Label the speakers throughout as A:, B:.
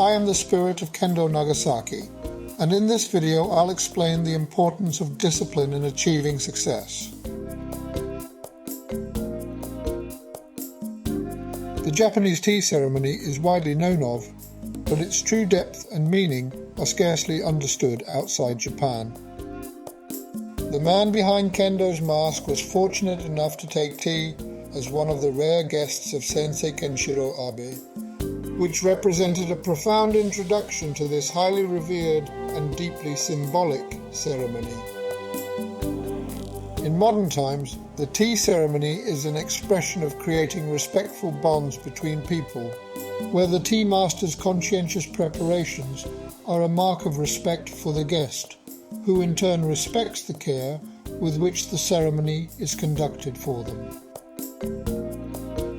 A: I am the spirit of Kendo Nagasaki, and in this video I'll explain the importance of discipline in achieving success. The Japanese tea ceremony is widely known of, but its true depth and meaning are scarcely understood outside Japan. The man behind Kendo's mask was fortunate enough to take tea as one of the rare guests of Sensei Kenshiro Abe, which represented a profound introduction to this highly revered and deeply symbolic ceremony. In modern times, the tea ceremony is an expression of creating respectful bonds between people, where the tea master's conscientious preparations are a mark of respect for the guest, who in turn respects the care with which the ceremony is conducted for them.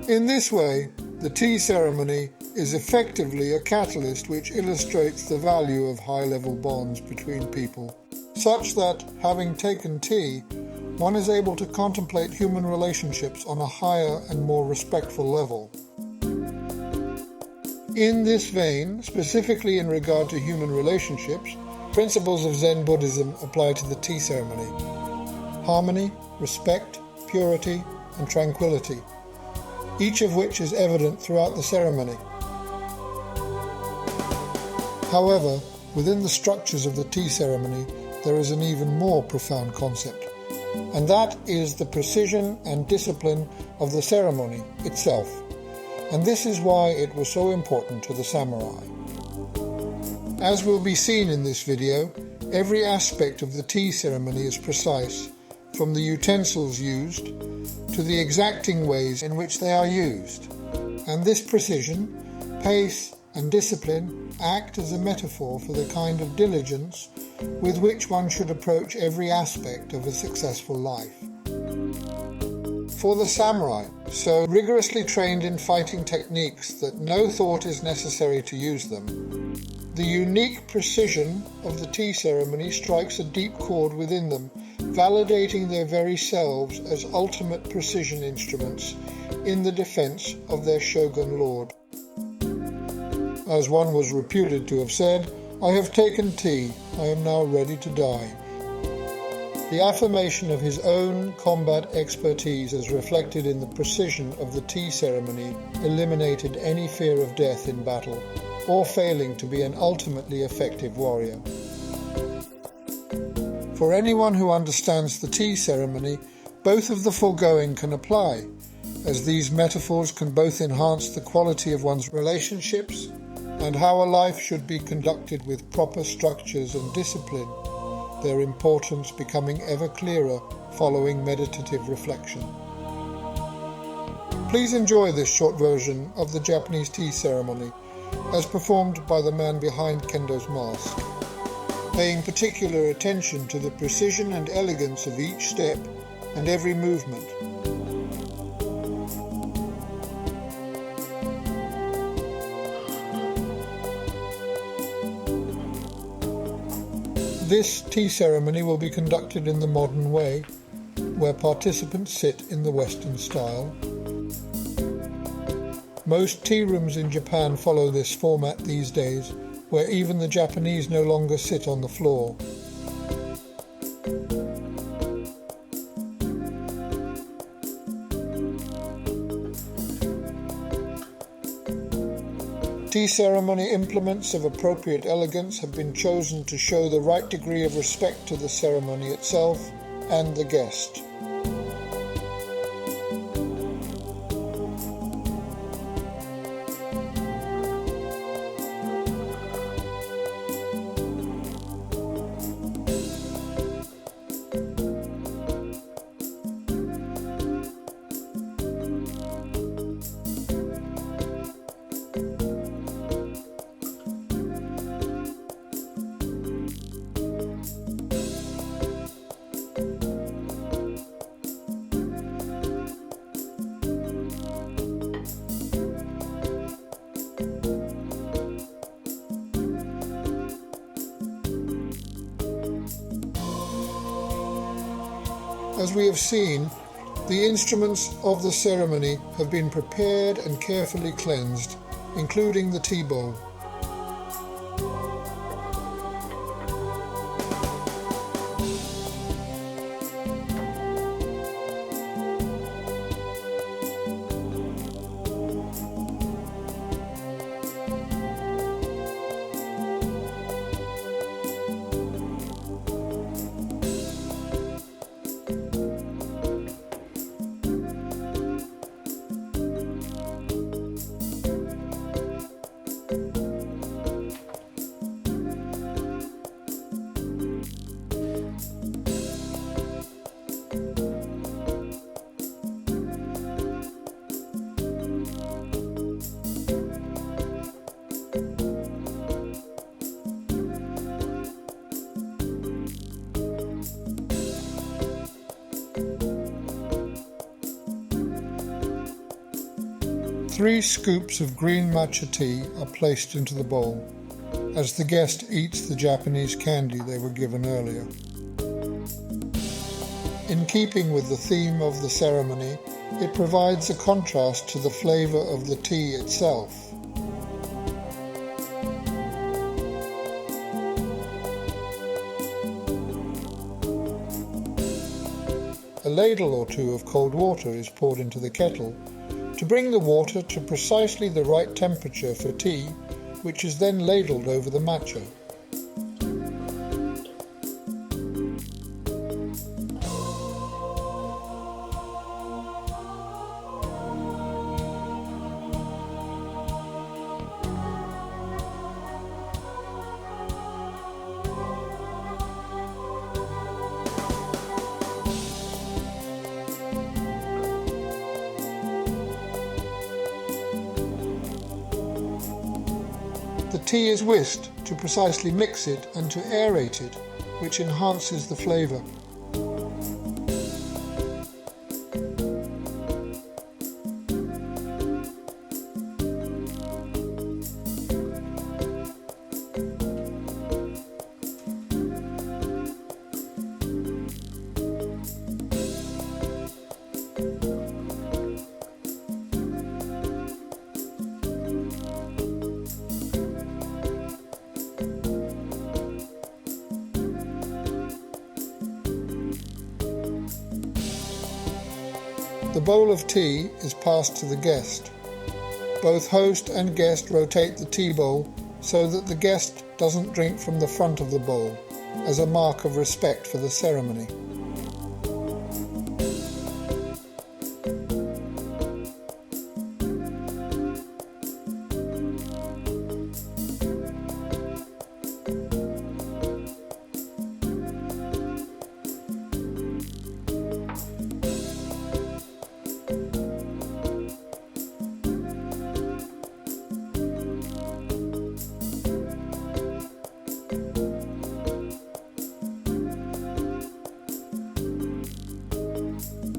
A: In this way, the tea ceremony is effectively a catalyst which illustrates the value of high-level bonds between people, such that, having taken tea, one is able to contemplate human relationships on a higher and more respectful level. In this vein, specifically in regard to human relationships, principles of Zen Buddhism apply to the tea ceremony: harmony, respect, purity, and tranquility, each of which is evident throughout the ceremony. However, within the structures of the tea ceremony, there is an even more profound concept, and that is the precision and discipline of the ceremony itself. And this is why it was so important to the samurai. As will be seen in this video, every aspect of the tea ceremony is precise, from the utensils used to the exacting ways in which they are used. And this precision, pace, and discipline act as a metaphor for the kind of diligence with which one should approach every aspect of a successful life. For the samurai, so rigorously trained in fighting techniques that no thought is necessary to use them, the unique precision of the tea ceremony strikes a deep chord within them, validating their very selves as ultimate precision instruments in the defense of their shogun lord. As one was reputed to have said, "I have taken tea, I am now ready to die." The affirmation of his own combat expertise as reflected in the precision of the tea ceremony eliminated any fear of death in battle, or failing to be an ultimately effective warrior. For anyone who understands the tea ceremony, both of the foregoing can apply, as these metaphors can both enhance the quality of one's relationships and how a life should be conducted with proper structures and discipline, their importance becoming ever clearer following meditative reflection. Please enjoy this short version of the Japanese tea ceremony as performed by the man behind Kendo's mask, paying particular attention to the precision and elegance of each step and every movement. This tea ceremony will be conducted in the modern way, where participants sit in the Western style. Most tea rooms in Japan follow this format these days, where even the Japanese no longer sit on the floor. Tea ceremony implements of appropriate elegance have been chosen to show the right degree of respect to the ceremony itself and the guest. As we have seen, the instruments of the ceremony have been prepared and carefully cleansed, including the tea bowl. 3 scoops of green matcha tea are placed into the bowl, as the guest eats the Japanese candy they were given earlier. In keeping with the theme of the ceremony, it provides a contrast to the flavour of the tea itself. A ladle or two of cold water is poured into the kettle to bring the water to precisely the right temperature for tea, which is then ladled over the matcha. The tea is whisked to precisely mix it and to aerate it, which enhances the flavour. The bowl of tea is passed to the guest. Both host and guest rotate the tea bowl so that the guest doesn't drink from the front of the bowl, as a mark of respect for the ceremony.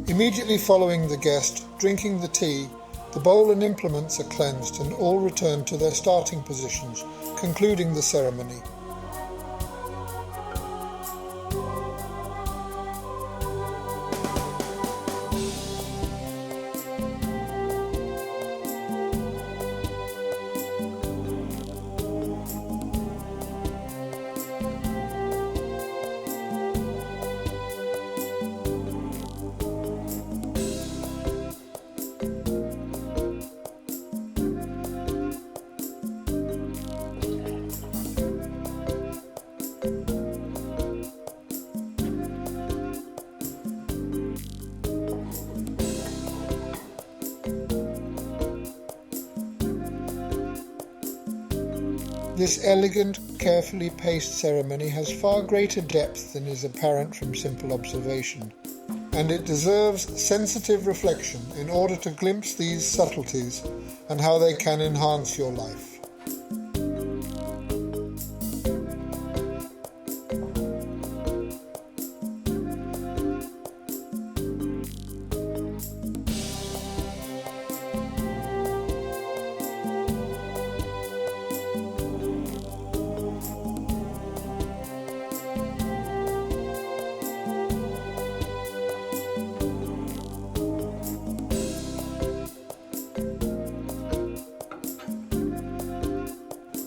A: Immediately following the guest drinking the tea, the bowl and implements are cleansed and all return to their starting positions, concluding the ceremony. This elegant, carefully paced ceremony has far greater depth than is apparent from simple observation, and it deserves sensitive reflection in order to glimpse these subtleties and how they can enhance your life.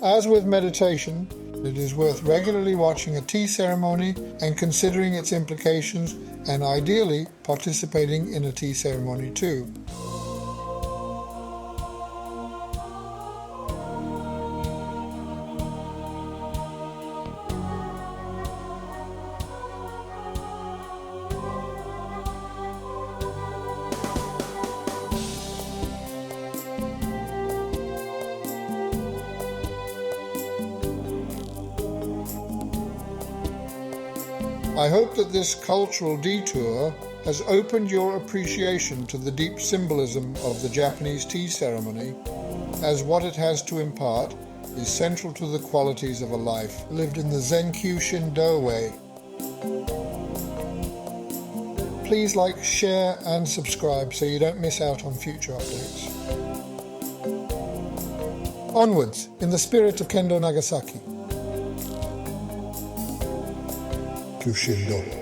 A: As with meditation, it is worth regularly watching a tea ceremony and considering its implications, and ideally participating in a tea ceremony too. I hope that this cultural detour has opened your appreciation to the deep symbolism of the Japanese tea ceremony, as what it has to impart is central to the qualities of a life lived in the Zenkyushin Do way. Please like, share and subscribe so you don't miss out on future updates. Onwards, in the spirit of Kendo Nagasaki. Kushindo.